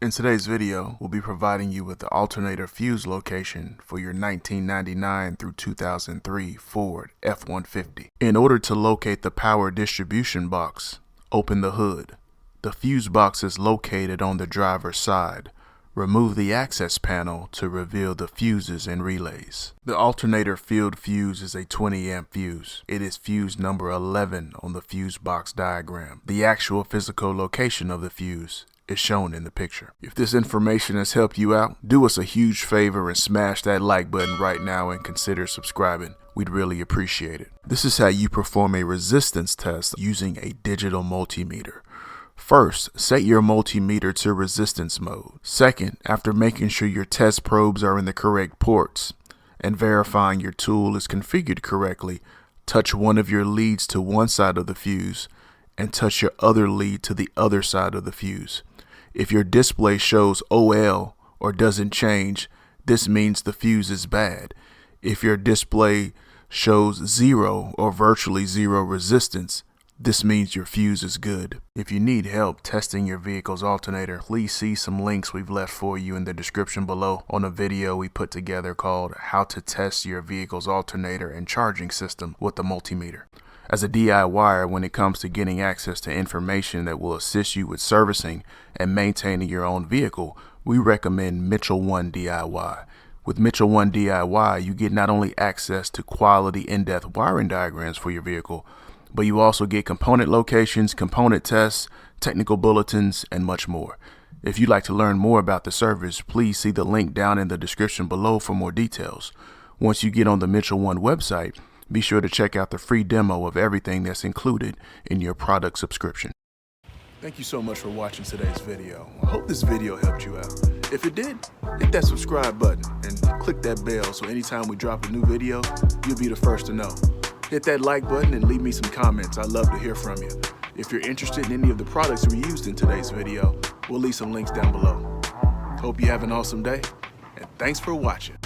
In today's video, we'll be providing you with the Alternator Fuse location for your 1999 through 2003 Ford F-150. In order to locate the power distribution box, open the hood. The fuse box is located on the driver's side. Remove the access panel to reveal the fuses and relays. The alternator field fuse is a 20 amp fuse. It is fuse number 11 on the fuse box diagram. The actual physical location of the fuse is shown in the picture. If this information has helped you out, do us a huge favor and smash that like button right now and consider subscribing. We'd really appreciate it. This is how you perform a resistance test using a digital multimeter. First, set your multimeter to resistance mode. Second, after making sure your test probes are in the correct ports and verifying your tool is configured correctly, touch one of your leads to one side of the fuse and touch your other lead to the other side of the fuse. If your display shows OL or doesn't change, this means the fuse is bad. If your display shows 0 or virtually 0 resistance, this means your fuse is good. If you need help testing your vehicle's alternator, please see some links we've left for you in the description below on a video we put together called How to Test Your Vehicle's Alternator and Charging System with a Multimeter. As a DIYer, when it comes to getting access to information that will assist you with servicing and maintaining your own vehicle, we recommend Mitchell 1 DIY. With Mitchell 1 DIY, you get not only access to quality in-depth wiring diagrams for your vehicle, but you also get component locations, component tests, technical bulletins, and much more. If you'd like to learn more about the service, please see the link down in the description below for more details. Once you get on the Mitchell 1 website, be sure to check out the free demo of everything that's included in your product subscription. Thank you so much for watching today's video. I hope this video helped you out. If it did, hit that subscribe button and click that bell so anytime we drop a new video, you'll be the first to know. Hit that like button and leave me some comments. I'd love to hear from you. If you're interested in any of the products we used in today's video, we'll leave some links down below. Hope you have an awesome day, and thanks for watching.